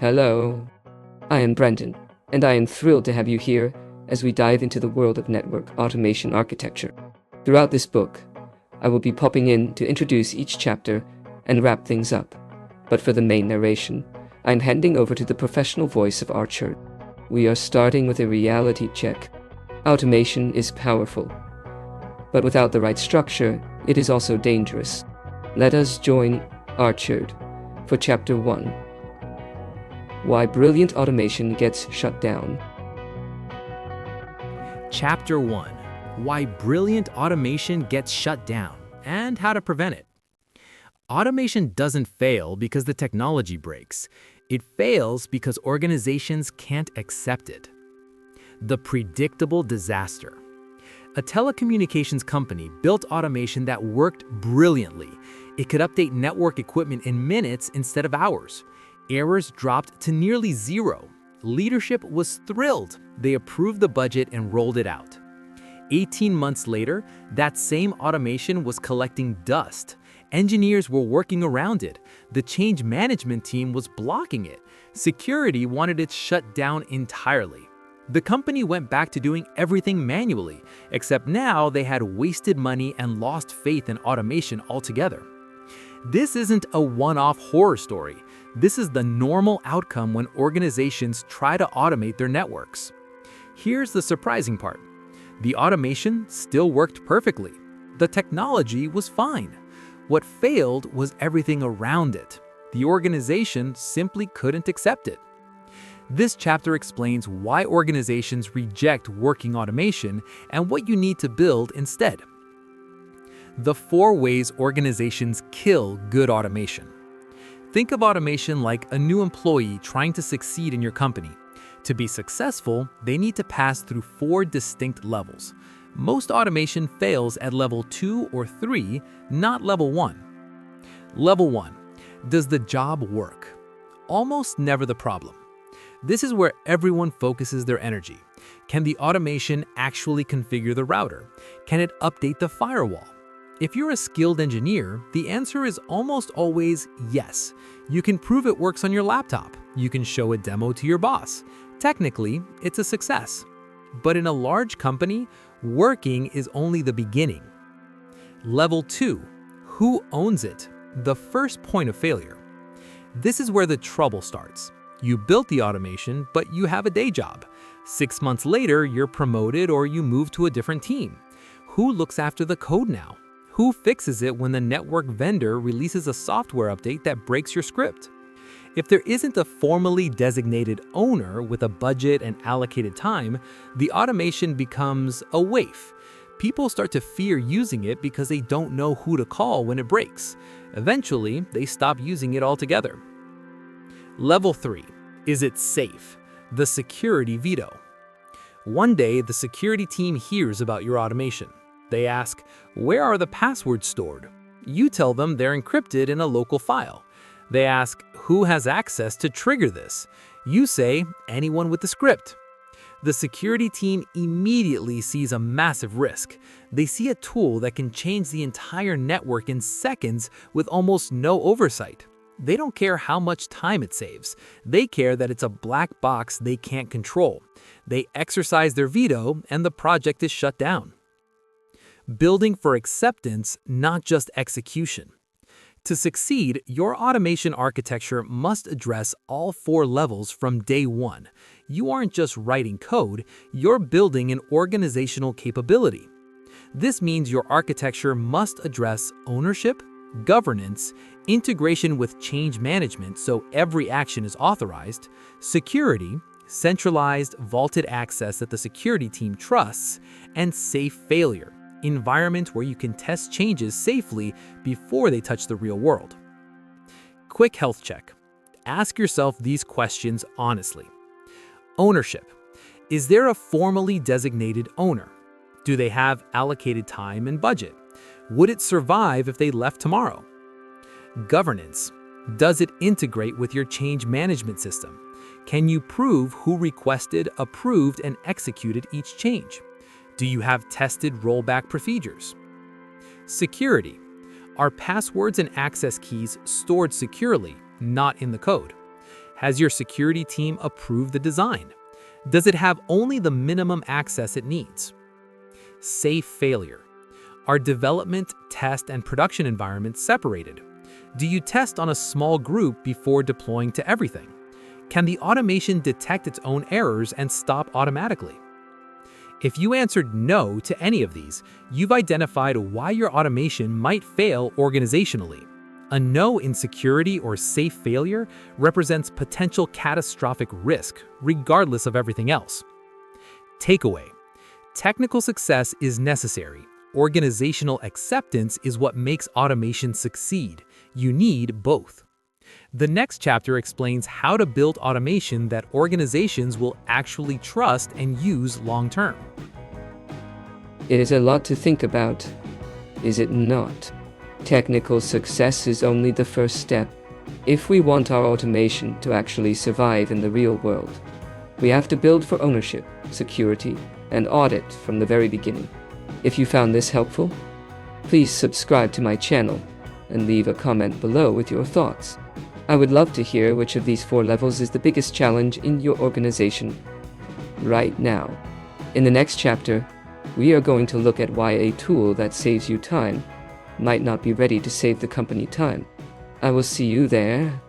Hello, I am Brendan, and I am thrilled to have you here as we dive into the world of network automation architecture. Throughout this book, I will be popping in to introduce each chapter and wrap things up. But for the main narration, I am handing over to the professional voice of Archird. We are starting with a reality check. Automation is powerful, but without the right structure, it is also dangerous. Let us join Archird for Chapter 1. Why brilliant automation gets shut down. Chapter 1: Why brilliant automation gets shut down and how to prevent it. Automation doesn't fail because the technology breaks. It fails because organizations can't accept it. The predictable disaster. A telecommunications company built automation that worked brilliantly. It could update network equipment in minutes instead of hours. Errors dropped to nearly zero. Leadership was thrilled. They approved the budget and rolled it out. 18 months later, that same automation was collecting dust. Engineers were working around it. The change management team was blocking it. Security wanted it shut down entirely. The company went back to doing everything manually, except now they had wasted money and lost faith in automation altogether. This isn't a one-off horror story. This is the normal outcome when organizations try to automate their networks. Here's the surprising part. The automation still worked perfectly. The technology was fine. What failed was everything around it. The organization simply couldn't accept it. This chapter explains why organizations reject working automation and what you need to build instead. The 4 ways organizations kill good automation. Think of automation like a new employee trying to succeed in your company. To be successful, they need to pass through 4 distinct levels. Most automation fails at level 2 or 3, not level 1. Level 1. Does the job work? Almost never the problem. This is where everyone focuses their energy. Can the automation actually configure the router? Can it update the firewall? If you're a skilled engineer, the answer is almost always yes. You can prove it works on your laptop. You can show a demo to your boss. Technically, it's a success. But in a large company, working is only the beginning. Level 2. Who owns it? The first point of failure. This is where the trouble starts. You built the automation, but you have a day job. 6 months later, you're promoted or you move to a different team. Who looks after the code now? Who fixes it when the network vendor releases a software update that breaks your script? If there isn't a formally designated owner with a budget and allocated time, the automation becomes a waif. People start to fear using it because they don't know who to call when it breaks. Eventually, they stop using it altogether. Level 3. Is it safe? The security veto. One day, the security team hears about your automation. They ask, where are the passwords stored? You tell them they're encrypted in a local file. They ask, who has access to trigger this? You say, anyone with the script. The security team immediately sees a massive risk. They see a tool that can change the entire network in seconds with almost no oversight. They don't care how much time it saves. They care that it's a black box they can't control. They exercise their veto and the project is shut down. Building for acceptance, not just execution. To succeed, your automation architecture must address all 4 levels from day 1. You aren't just writing code, you're building an organizational capability. This means your architecture must address ownership, governance, integration with change management so every action is authorized, security, centralized vaulted access that the security team trusts, and safe failure. Environment where you can test changes safely before they touch the real world. Quick health check. Ask yourself these questions honestly. Ownership. Is there a formally designated owner? Do they have allocated time and budget? Would it survive if they left tomorrow? Governance. Does it integrate with your change management system? Can you prove who requested, approved, and executed each change? Do you have tested rollback procedures? Security. Are passwords and access keys stored securely, not in the code? Has your security team approved the design? Does it have only the minimum access it needs? Safe failure. Are development, test, and production environments separated? Do you test on a small group before deploying to everything? Can the automation detect its own errors and stop automatically? If you answered no to any of these, you've identified why your automation might fail organizationally. A no in security or safe failure represents potential catastrophic risk, regardless of everything else. Takeaway: technical success is necessary. Organizational acceptance is what makes automation succeed. You need both. The next chapter explains how to build automation that organizations will actually trust and use long-term. It is a lot to think about, is it not? Technical success is only the first step. If we want our automation to actually survive in the real world, we have to build for ownership, security, and audit from the very beginning. If you found this helpful, please subscribe to my channel and leave a comment below with your thoughts. I would love to hear which of these 4 levels is the biggest challenge in your organization right now. In the next chapter, we are going to look at why a tool that saves you time might not be ready to save the company time. I will see you there.